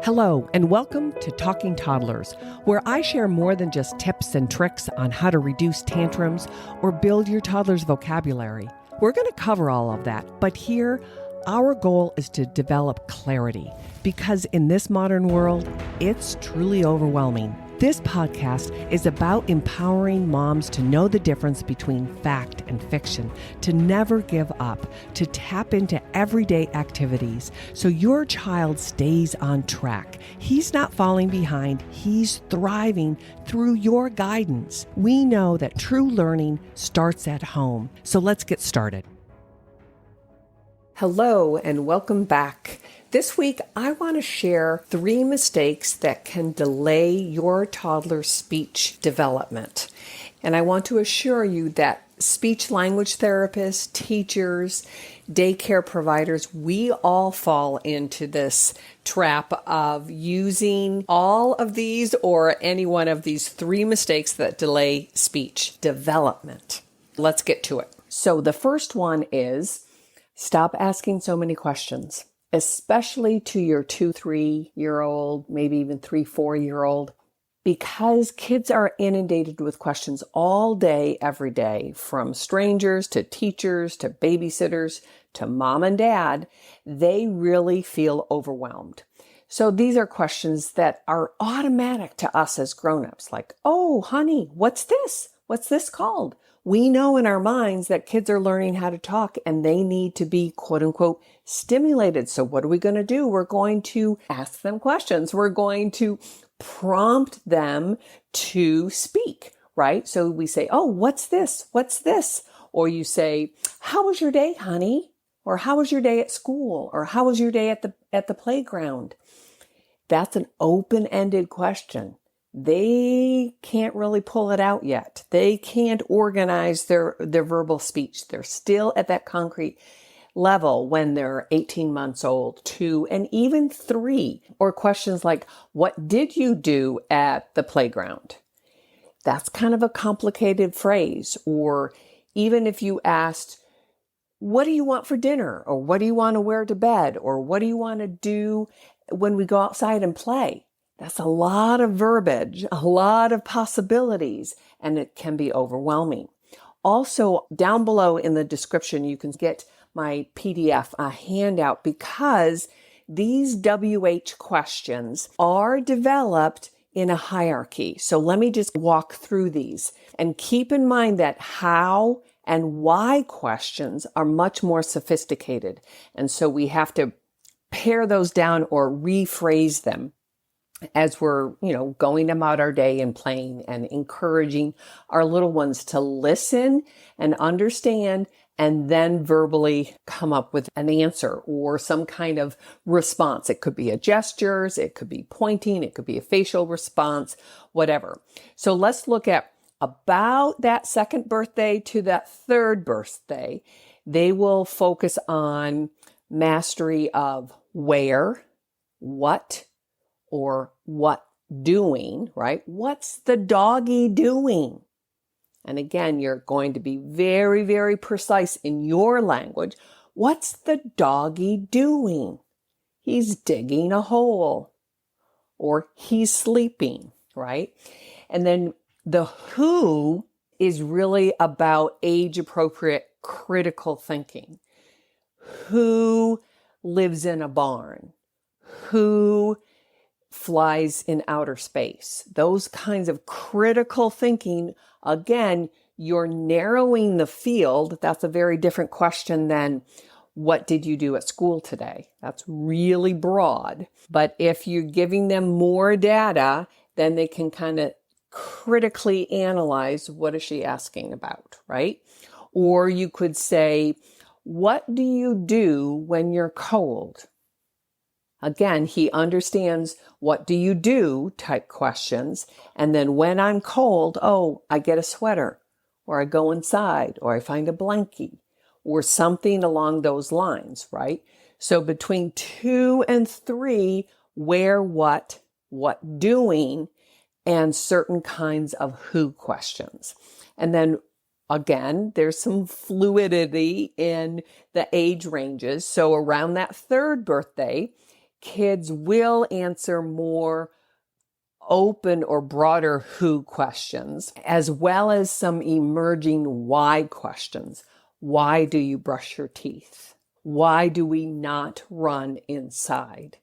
Hello, and welcome to Talking Toddlers, where I share more than just tips and tricks on how to reduce tantrums or build your toddler's vocabulary. We're going to cover all of that, but here, our goal is to develop clarity, because in this modern world, it's truly overwhelming. This podcast is about empowering moms to know the difference between fact and fiction, to never give up, to tap into everyday activities so your child stays on track. He's not falling behind, he's thriving through your guidance. We know that true learning starts at home, so let's get started. Hello and welcome back. This week, I want to share 3 mistakes that can delay your toddler's speech development. And I want to assure you that speech language therapists, teachers, daycare providers, we all fall into this trap of using all of these or any one of these 3 mistakes that delay speech development. Let's get to it. So the first one is stop asking so many questions, especially to your 2-3-year-old, maybe even 3-4-year-old, because kids are inundated with questions all day, every day, from strangers to teachers to babysitters to mom and dad. They really feel overwhelmed. So these are questions that are automatic to us as grown-ups, like, oh, honey, what's this? What's this called? We know in our minds that kids are learning how to talk and they need to be, quote unquote, stimulated. So what are we going to do? We're going to ask them questions. We're going to prompt them to speak, right? So we say, oh, what's this? What's this? Or you say, how was your day, honey? Or how was your day at school? Or how was your day at the playground? That's an open-ended question. They can't really pull it out yet. They can't organize their verbal speech. They're still at that concrete level when they're 18 months old, 2, and even 3. Or questions like, what did you do at the playground? That's kind of a complicated phrase. Or even if you asked, what do you want for dinner? Or what do you want to wear to bed? Or what do you want to do when we go outside and play? That's a lot of verbiage, a lot of possibilities, and it can be overwhelming. Also, down below in the description, you can get my PDF, a handout, because these WH questions are developed in a hierarchy. So let me just walk through these. And keep in mind that how and why questions are much more sophisticated. And so we have to pare those down or rephrase them as we're, going about our day and playing and encouraging our little ones to listen and understand and then verbally come up with an answer or some kind of response. It could be a gestures, it could be pointing, it could be a facial response, whatever. So let's look at about that 2nd birthday to that 3rd birthday. They will focus on mastery of where, what, or what doing, right? What's the doggy doing? And again, you're going to be very, very precise in your language. What's the doggy doing? He's digging a hole, or he's sleeping, right? And then the who is really about age-appropriate critical thinking. Who lives in a barn? Who flies in outer space? Those kinds of critical thinking. Again, you're narrowing the field. That's a very different question than what did you do at school today? That's really broad. But if you're giving them more data, then they can kind of critically analyze, what is she asking about, right? Or you could say, what do you do when you're cold? Again, he understands what do you do type questions. And then when I'm cold, oh, I get a sweater, or I go inside, or I find a blankie, or something along those lines, right? So between 2 and 3, where, what doing, and certain kinds of who questions. And then again, there's some fluidity in the age ranges. So around that 3rd birthday, kids will answer more open or broader who questions, as well as some emerging why questions. Why do you brush your teeth? Why do we not run inside?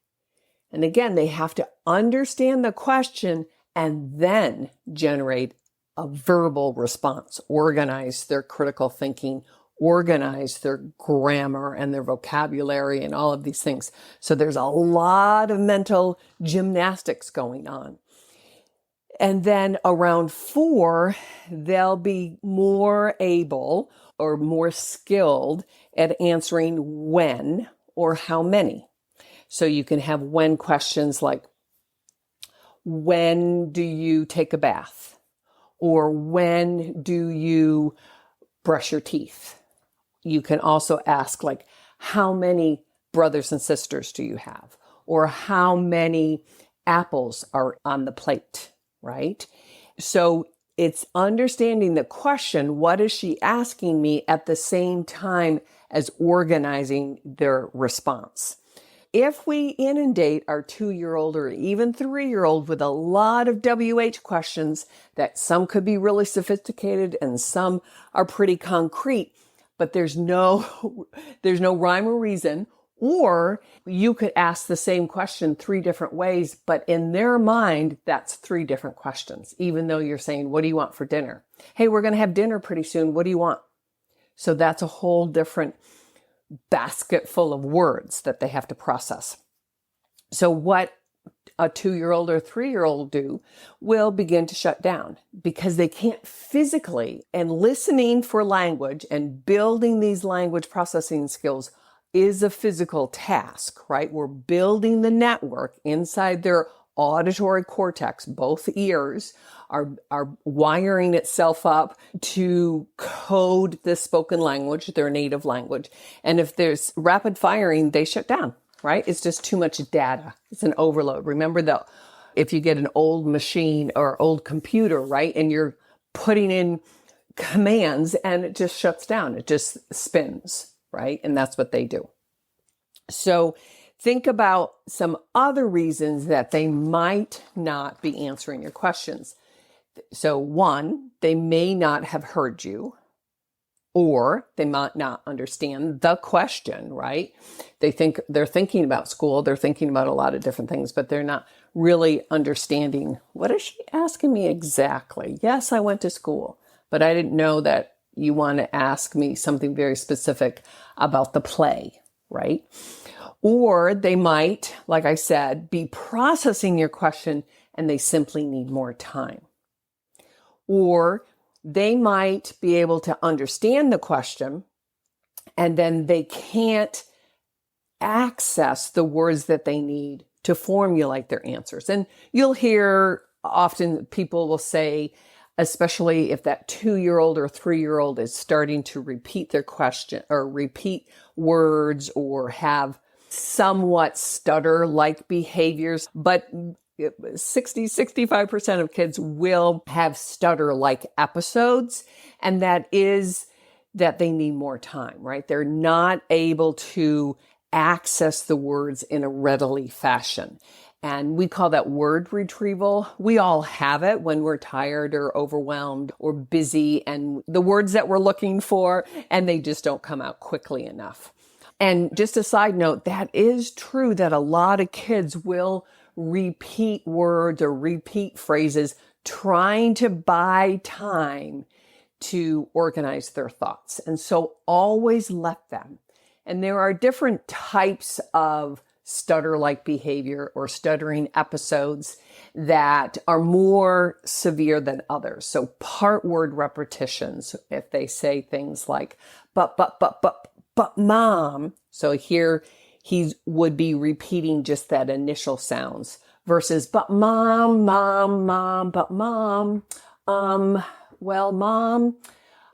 And again, they have to understand the question and then generate a verbal response, organize their critical thinking, organize their grammar and their vocabulary and all of these things. So there's a lot of mental gymnastics going on. And then around 4, they'll be more able or more skilled at answering when or how many. So you can have when questions like, when do you take a bath? Or when do you brush your teeth? You can also ask like, how many brothers and sisters do you have? Or how many apples are on the plate, right? So it's understanding the question, what is she asking me, at the same time as organizing their response. If we inundate our 2-year-old or even 3-year-old with a lot of WH questions, that some could be really sophisticated and some are pretty concrete, but there's no rhyme or reason. Or you could ask the same question 3 different ways, but in their mind, that's 3 different questions, even though you're saying, what do you want for dinner? Hey, we're going to have dinner pretty soon. What do you want? So that's a whole different basket full of words that they have to process. So what a 2-year-old or 3-year-old do will begin to shut down because they can't physically, and listening for language and building these language processing skills is a physical task, right? We're building the network inside their auditory cortex. Both ears are wiring itself up to code the spoken language, their native language. And if there's rapid firing, they shut down, right? It's just too much data. It's an overload. Remember that if you get an old machine or old computer, right, and you're putting in commands and it just shuts down, it just spins, right? And that's what they do. So think about some other reasons that they might not be answering your questions. So 1, they may not have heard you, or they might not understand the question, right? They're thinking about school, they're thinking about a lot of different things, but they're not really understanding, what is she asking me exactly? Yes, I went to school, but I didn't know that you want to ask me something very specific about the play, right? Or they might, like I said, be processing your question and they simply need more time. Or they might be able to understand the question and then they can't access the words that they need to formulate their answers. And you'll hear often people will say, especially if that 2-year-old or 3-year-old is starting to repeat their question or repeat words or have somewhat stutter-like behaviors, but 65% of kids will have stutter-like episodes, and that is that they need more time, right? They're not able to access the words in a readily fashion. And we call that word retrieval. We all have it when we're tired or overwhelmed or busy, and the words that we're looking for, and they just don't come out quickly enough. And just a side note, that is true that a lot of kids will repeat words or repeat phrases trying to buy time to organize their thoughts. And so always let them. And there are different types of stutter-like behavior or stuttering episodes that are more severe than others. So part word repetitions, if they say things like, but mom. So here he would be repeating just that initial sounds versus, but mom, but mom. Well, mom,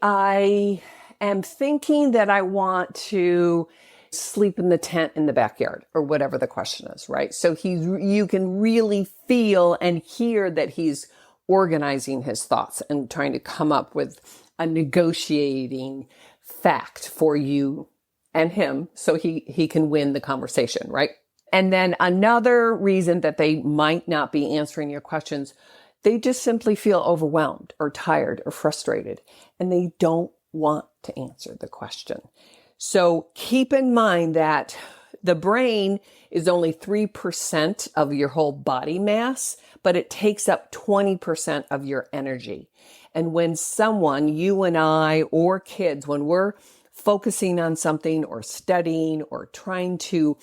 I am thinking that I want to sleep in the tent in the backyard or whatever the question is, right? So you can really feel and hear that he's organizing his thoughts and trying to come up with a negotiating fact for you and him so he can win the conversation, right? And then another reason that they might not be answering your questions, they just simply feel overwhelmed or tired or frustrated, and they don't want to answer the question. So keep in mind that the brain is only 3% of your whole body mass, but it takes up 20% of your energy. And when someone, you and I, or kids, when we're focusing on something or studying or trying to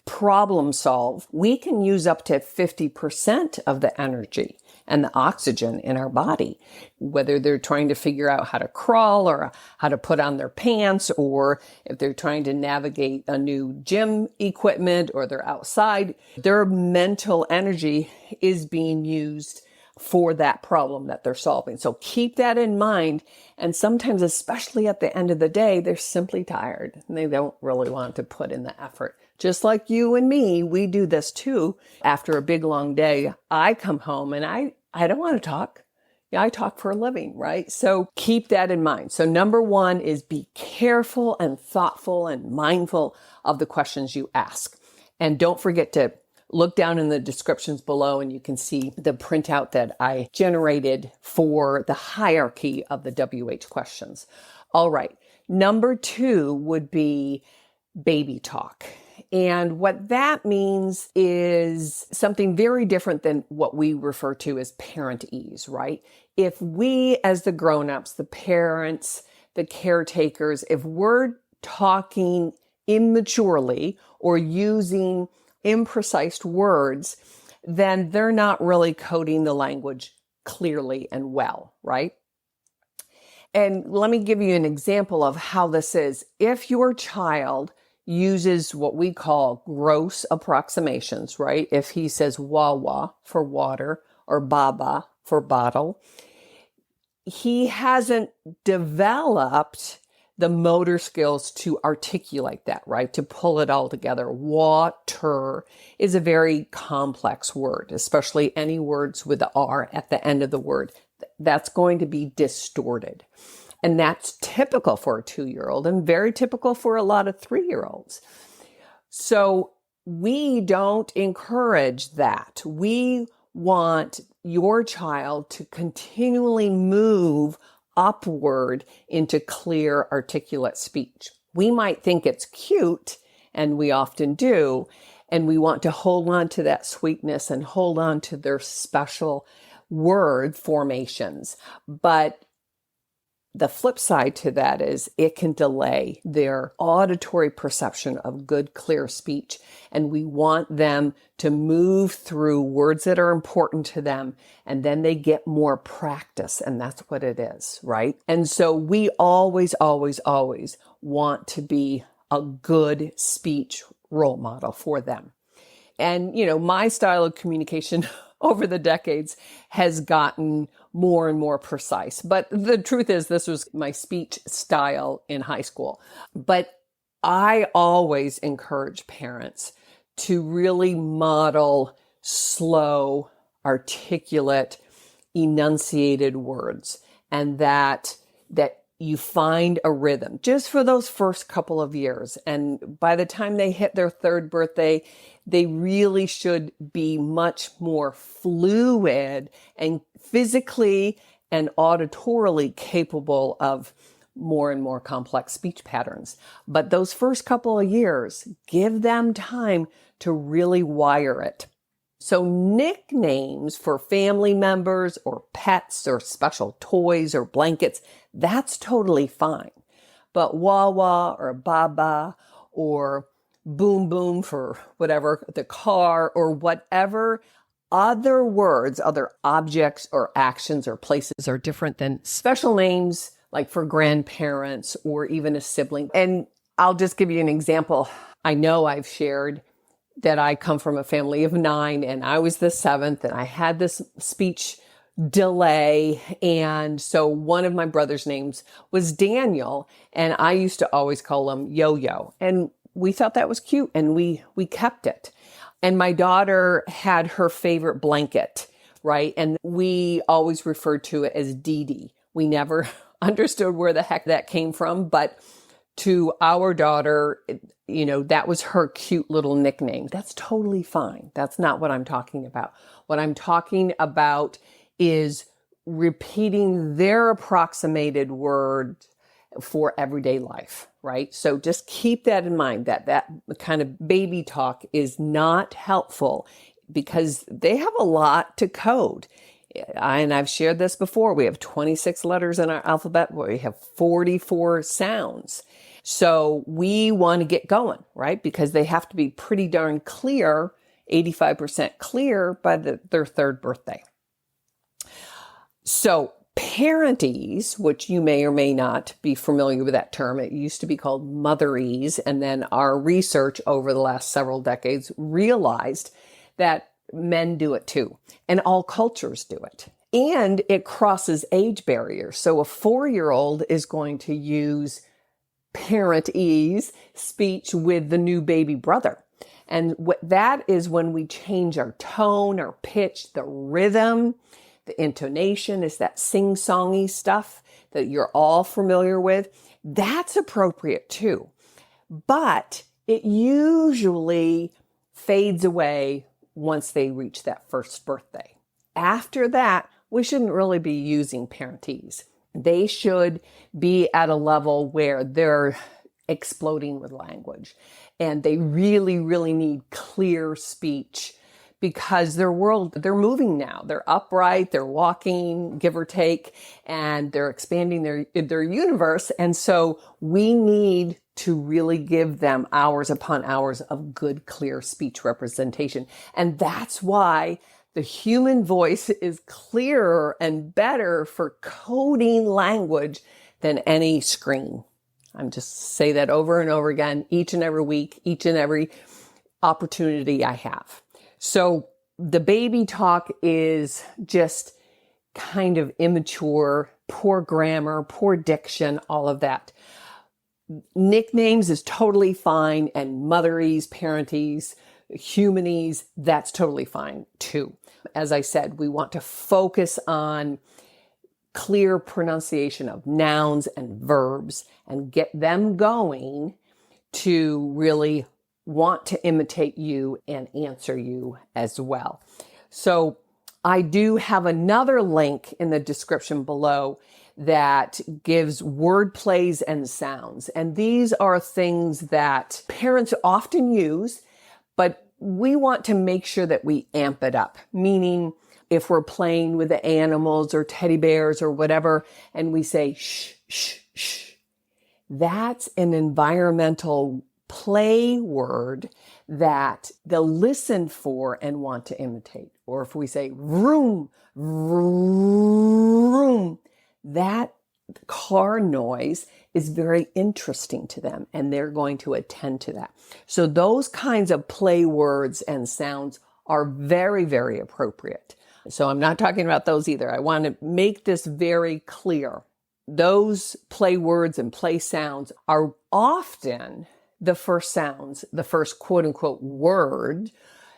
problem solve, we can use up to 50% of the energy and the oxygen in our body, whether they're trying to figure out how to crawl or how to put on their pants, or if they're trying to navigate a new gym equipment, or they're outside, their mental energy is being used for that problem that they're solving. So keep that in mind. And sometimes, especially at the end of the day, they're simply tired and they don't really want to put in the effort. Just like you and me, we do this too. After a big long day, I come home and I don't want to talk. Yeah, I talk for a living, right? So keep that in mind. So number one is be careful and thoughtful and mindful of the questions you ask. And don't forget to look down in the descriptions below and you can see the printout that I generated for the hierarchy of the WH questions. All right. Number two would be baby talk. And what that means is something very different than what we refer to as parent ease, right? If we, as the grown-ups, the parents, the caretakers, if we're talking immaturely or using imprecise words, then they're not really coding the language clearly and well, right? And let me give you an example of how this is. If your child uses what we call gross approximations, right? If he says wawa for water or baba for bottle, he hasn't developed the motor skills to articulate that, right? To pull it all together. Water is a very complex word, especially any words with the R at the end of the word. That's going to be distorted. And that's typical for a 2-year-old and very typical for a lot of 3-year-olds. So we don't encourage that. We want your child to continually move upward into clear, articulate speech. We might think it's cute, and we often do, and we want to hold on to that sweetness and hold on to their special word formations. But the flip side to that is it can delay their auditory perception of good, clear speech. And we want them to move through words that are important to them. And then they get more practice. And that's what it is, right? And so we always, always, always want to be a good speech role model for them. And, my style of communication over the decades has gotten more and more precise. But the truth is, this was my speech style in high school. But I always encourage parents to really model slow, articulate, enunciated words, and that you find a rhythm just for those first couple of years. And by the time they hit their 3rd birthday, they really should be much more fluid and physically and auditorily capable of more and more complex speech patterns. But those first couple of years, give them time to really wire it. So nicknames for family members or pets or special toys or blankets, that's totally fine. But Wawa or Baba or Boom Boom for whatever, the car, or whatever other words, other objects or actions or places are different than special names like for grandparents or even a sibling. And I'll just give you an example. I know I've shared that I come from a family of 9 and I was the 7th and I had this speech delay. And so one of my brother's names was Daniel, and I used to always call him Yo-Yo. And we thought that was cute, and we kept it. And my daughter had her favorite blanket, right? And we always referred to it as Dee Dee. We never understood where the heck that came from, but to our daughter, that was her cute little nickname. That's totally fine. That's not what I'm talking about. What I'm talking about is repeating their approximated word for everyday life, right? So just keep that in mind, that kind of baby talk is not helpful because they have a lot to code. And I've shared this before. We have 26 letters in our alphabet. We have 44 sounds. So we want to get going, right? Because they have to be pretty darn clear, 85% clear by their third birthday. So parentese, which you may or may not be familiar with that term, it used to be called motherese. And then our research over the last several decades realized that men do it too. And all cultures do it. And it crosses age barriers. So a 4-year-old is going to use parentese speech with the new baby brother. And what that is when we change our tone, our pitch, the rhythm. The intonation is that sing-songy stuff that you're all familiar with. That's appropriate too. But it usually fades away once they reach that first birthday. After that, we shouldn't really be using parentese. They should be at a level where they're exploding with language and they really, really need clear speech. Because they're moving now. They're upright, they're walking, give or take, and they're expanding their universe. And so we need to really give them hours upon hours of good, clear speech representation. And that's why the human voice is clearer and better for coding language than any screen. I'm just say that over and over again, each and every week, each and every opportunity I have. So the baby talk is just kind of immature, poor grammar, poor diction, all of that. Nicknames is totally fine, and motherese, parentese, humanese, that's totally fine too. As I said, we want to focus on clear pronunciation of nouns and verbs and get them going to really want to imitate you and answer you as well. So I do have another link in the description below that gives word plays and sounds. And these are things that parents often use, but we want to make sure that we amp it up. Meaning if we're playing with the animals or teddy bears or whatever, and we say shh, shh, shh, that's an environmental play word that they'll listen for and want to imitate. Or if we say vroom, vroom, that car noise is very interesting to them and they're going to attend to that. So those kinds of play words and sounds are very, very appropriate. So I'm not talking about those either. I want to make this very clear. Those play words and play sounds are often the first sounds, the first quote unquote word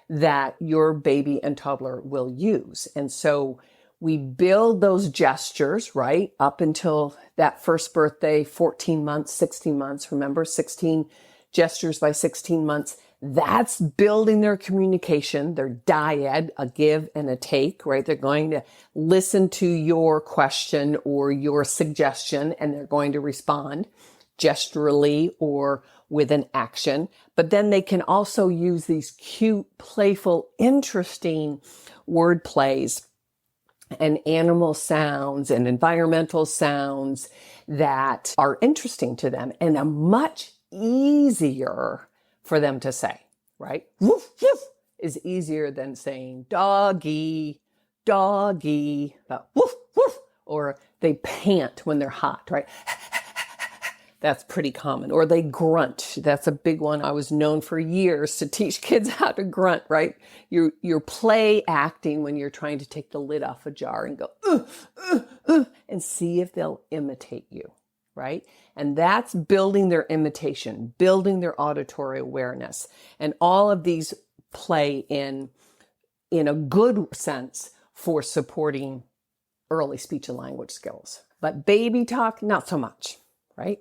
that your baby and toddler will use. And so we build those gestures, right? Up until that first birthday, 14 months, 16 months. Remember, 16 gestures by 16 months. That's building their communication, their dyad, a give and a take, right? They're going to listen to your question or your suggestion, and they're going to respond gesturally or with an action. But then they can also use these cute, playful, interesting word plays and animal sounds and environmental sounds that are interesting to them and are much easier for them to say, right? Woof, woof is easier than saying doggy, doggy, woof, woof, or they pant when they're hot, right? That's pretty common. Or they grunt. That's a big one. I was known for years to teach kids how to grunt, right? You're play acting when you're trying to take the lid off a jar and go, and see if they'll imitate you, right? And that's building their imitation, building their auditory awareness. And all of these play in a good sense for supporting early speech and language skills. But baby talk, not so much, right?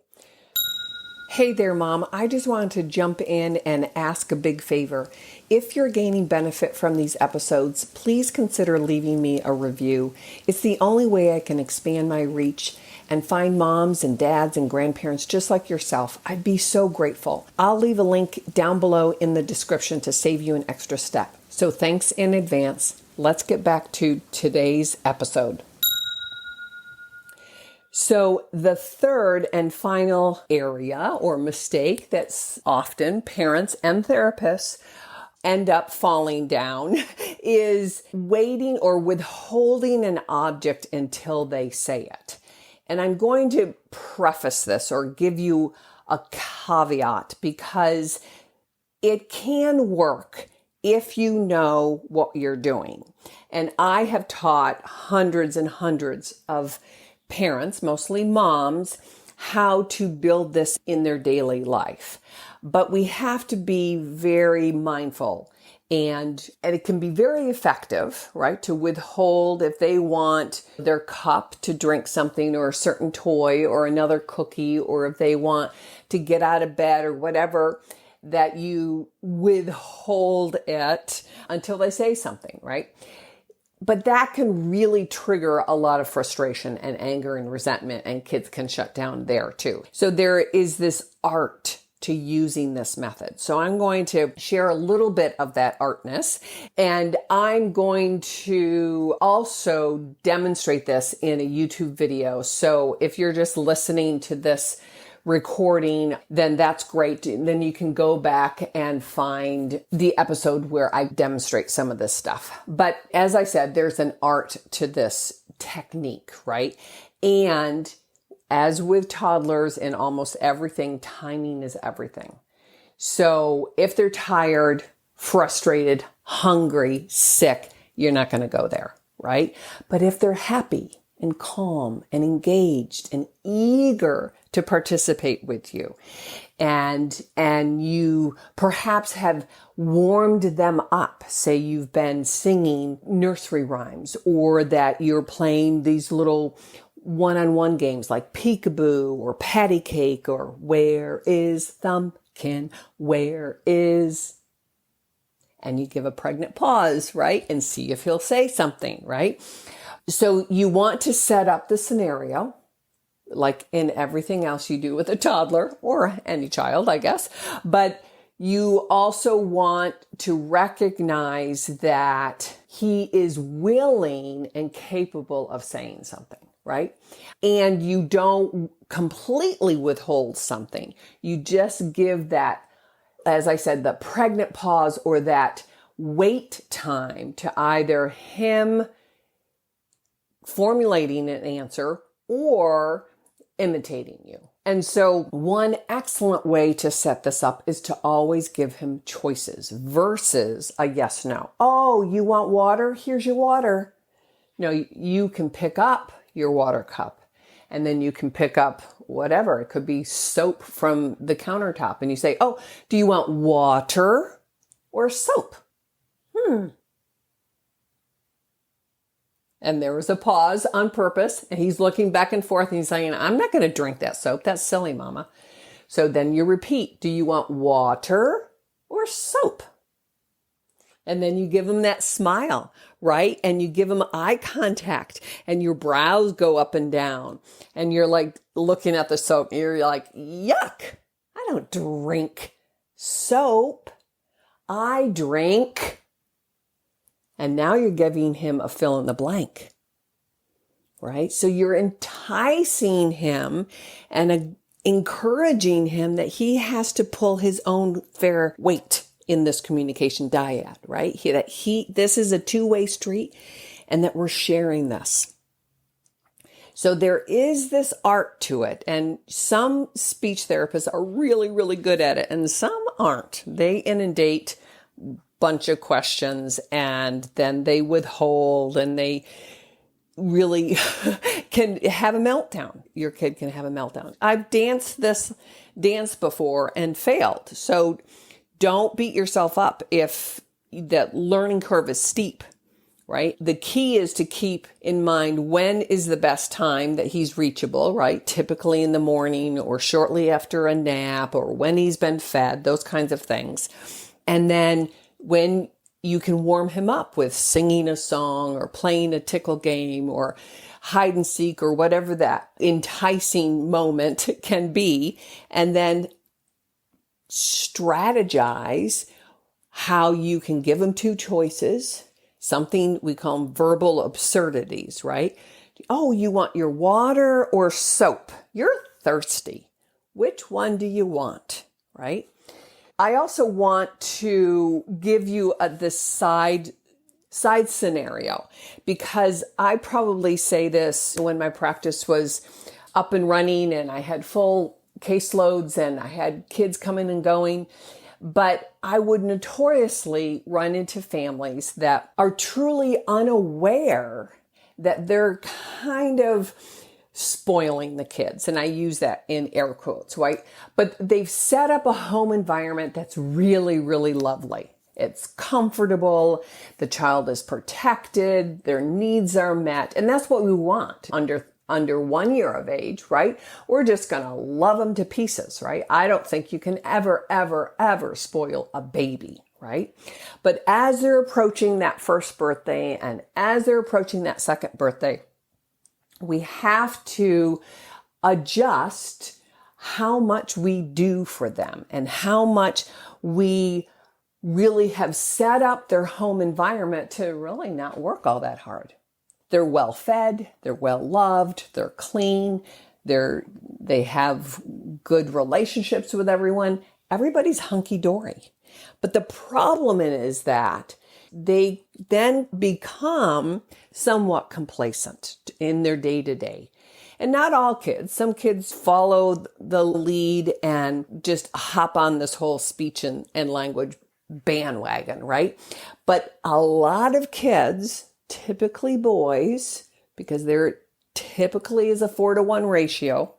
Hey there, Mom. I just wanted to jump in and ask a big favor. If you're gaining benefit from these episodes, please consider leaving me a review. It's the only way I can expand my reach and find moms and dads and grandparents just like yourself. I'd be so grateful. I'll leave a link down below in the description to save you an extra step. So thanks in advance. Let's get back to today's episode. So the third and final area or mistake that's often parents and therapists end up falling down is waiting or withholding an object until they say it. And I'm going to preface this or give you a caveat because it can work if you know what you're doing. And I have taught hundreds and hundreds of parents, mostly moms, how to build this in their daily life. But we have to be very mindful and it can be very effective, right? To withhold if they want their cup to drink something or a certain toy or another cookie, or if they want to get out of bed or whatever, that you withhold it until they say something, right? But that can really trigger a lot of frustration and anger and resentment, and kids can shut down there too. So there is this art to using this method. So I'm going to share a little bit of that artness, and I'm going to also demonstrate this in a YouTube video. So if you're just listening to this recording, then that's great. Then you can go back and find the episode where I demonstrate some of this stuff. But as I said, there's an art to this technique, right? And as with toddlers and almost everything, timing is everything. So if they're tired, frustrated, hungry, sick, you're not going to go there, right? But if they're happy and calm and engaged and eager to participate with you, and you perhaps have warmed them up, say you've been singing nursery rhymes, or that you're playing these little one-on-one games like peekaboo or patty cake or where is Thumbkin, where is, and you give a pregnant pause, right? And see if he'll say something, right? So you want to set up the scenario like in everything else you do with a toddler or any child, I guess. But you also want to recognize that he is willing and capable of saying something, right? And you don't completely withhold something. You just give that, as I said, the pregnant pause or that wait time to either him formulating an answer or imitating you. And so one excellent way to set this up is to always give him choices versus a yes, no. Oh, you want water? Here's your water. No, you can pick up your water cup and then you can pick up whatever. It could be soap from the countertop and you say, oh, do you want water or soap? And there was a pause on purpose, and he's looking back and forth and he's saying, I'm not going to drink that soap. That's silly, Mama. So then you repeat, do you want water or soap? And then you give him that smile, right? And you give him eye contact and your brows go up and down and you're like looking at the soap. You're like, yuck, I don't drink soap. I drink. And now you're giving him a fill in the blank, right? So you're enticing him and encouraging him that he has to pull his own fair weight in this communication dyad, right? This is a two-way street and that we're sharing this. So there is this art to it, and some speech therapists are really, really good at it and some aren't. They inundate bunch of questions and then they withhold and they really can have a meltdown. Your kid can have a meltdown. I've danced this dance before and failed. So don't beat yourself up if that learning curve is steep right? The key is to keep in mind when is the best time that he's reachable, right? Typically in the morning or shortly after a nap or when he's been fed, those kinds of things. And then when you can warm him up with singing a song or playing a tickle game or hide and seek or whatever that enticing moment can be. And then strategize how you can give him two choices. Something we call them verbal absurdities, right? Oh, you want your water or soap? You're thirsty. Which one do you want, right? I also want to give you this side scenario, because I probably say this when my practice was up and running and I had full caseloads and I had kids coming and going. But I would notoriously run into families that are truly unaware that they're kind of spoiling the kids. And I use that in air quotes, right? But they've set up a home environment that's really, really lovely. It's comfortable. The child is protected. Their needs are met. And that's what we want under 1 year of age, right? We're just going to love them to pieces, right? I don't think you can ever, ever, ever spoil a baby, right? But as they're approaching that first birthday and as they're approaching that second birthday, we have to adjust how much we do for them and how much we really have set up their home environment to really not work all that hard. They're well fed, they're well loved, they're clean, they have good relationships with everyone. Everybody's hunky-dory. But the problem is that they then become somewhat complacent in their day-to-day. And not all kids. Some kids follow the lead and just hop on this whole speech and language bandwagon, right? But a lot of kids, typically boys, because there typically is a 4-to-1 ratio,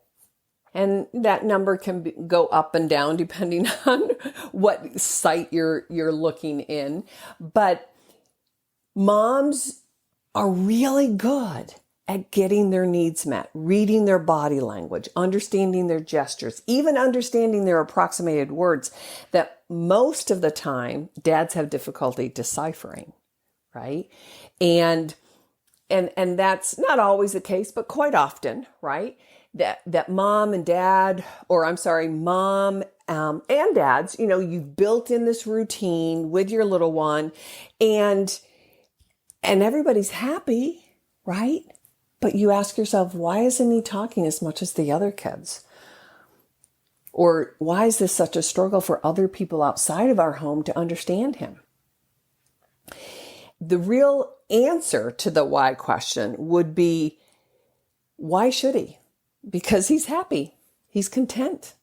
and that number can go up and down depending on what site you're looking in. But moms are really good at getting their needs met, reading their body language, understanding their gestures, even understanding their approximated words that most of the time dads have difficulty deciphering, right? And that's not always the case, but quite often, right? That mom and dad, mom and dads, you've built in this routine with your little one and everybody's happy, right? But you ask yourself, why isn't he talking as much as the other kids? Or why is this such a struggle for other people outside of our home to understand him? The real answer to the why question would be, why should he? Because he's happy. He's content.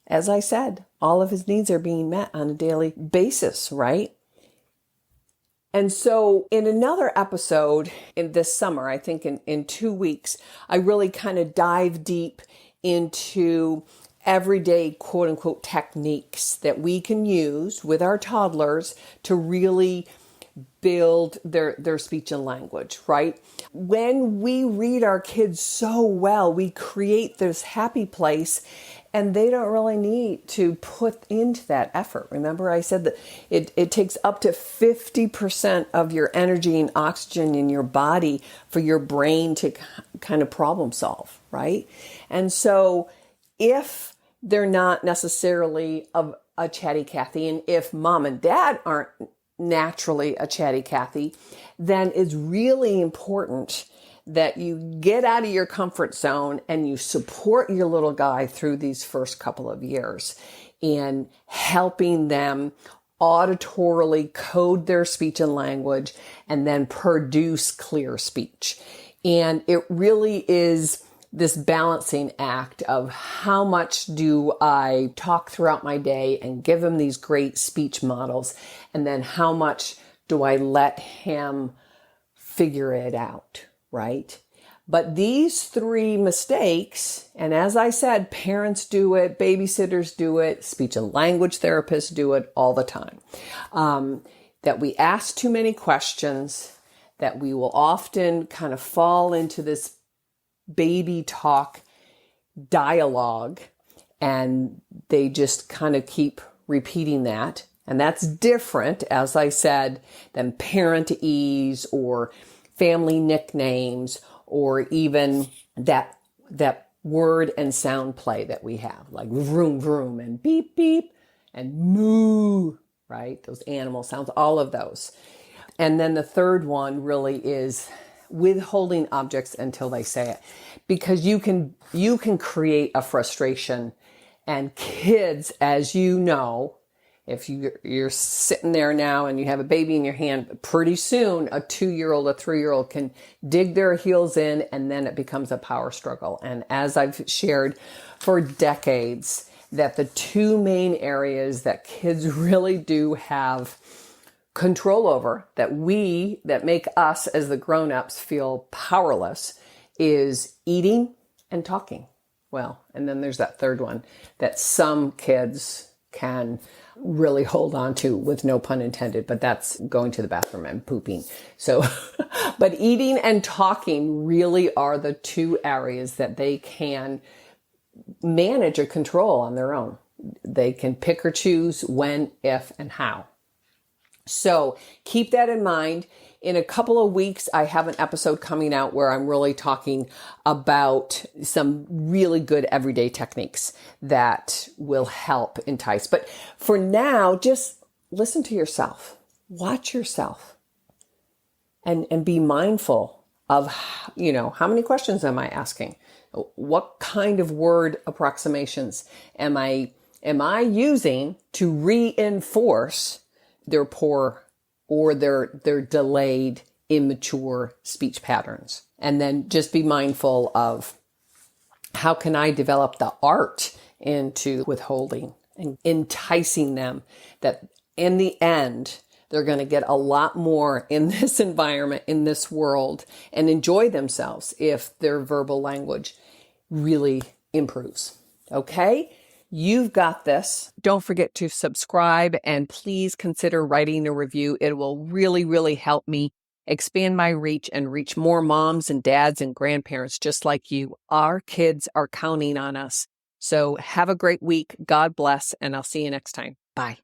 As I said, all of his needs are being met on a daily basis, right? And so in another episode in this summer, I think in 2 weeks, I really kind of dive deep into everyday quote unquote techniques that we can use with our toddlers to really build their speech and language, right? When we read our kids so well, we create this happy place and they don't really need to put into that effort. Remember I said that it takes up to 50% of your energy and oxygen in your body for your brain to kind of problem solve, right? And so if they're not necessarily a chatty Cathy, and if mom and dad aren't naturally a chatty Cathy, then it's really important that you get out of your comfort zone and you support your little guy through these first couple of years in helping them auditorily code their speech and language and then produce clear speech. And it really is this balancing act of how much do I talk throughout my day and give him these great speech models, and then how much do I let him figure it out, right? But these 3 mistakes, and as I said, parents do it, babysitters do it, speech and language therapists do it all the time, that we ask too many questions, that we will often kind of fall into this baby talk dialogue, and they just kind of keep repeating that. And that's different, as I said, than parentese or family nicknames, or even that word and sound play that we have, like vroom vroom and beep beep and moo, right? Those animal sounds, all of those. And then the third one really is withholding objects until they say it, because you can create a frustration. And kids, as you know, if you're sitting there now and you have a baby in your hand, pretty soon a 2-year-old, a 3-year-old can dig their heels in, and then it becomes a power struggle. And as I've shared for decades, that the two main areas that kids really do have control over, that make us as the grown-ups feel powerless, is eating and talking. Well, and then there's that third one that some kids can really hold on to, with no pun intended, but that's going to the bathroom and pooping. So, but eating and talking really are the two areas that they can manage or control on their own. They can pick or choose when, if, and how. So keep that in mind. In a couple of weeks, I have an episode coming out where I'm really talking about some really good everyday techniques that will help entice. But for now, just listen to yourself, watch yourself, and be mindful of, how many questions am I asking? What kind of word approximations am I using to reinforce their poor or their delayed, immature speech patterns? And then just be mindful of, how can I develop the art into withholding and enticing them, that in the end, they're going to get a lot more in this environment, in this world, and enjoy themselves if their verbal language really improves. Okay? You've got this. Don't forget to subscribe, and please consider writing a review. It will really, really help me expand my reach and reach more moms and dads and grandparents just like you. Our kids are counting on us. So have a great week. God bless, and I'll see you next time. Bye.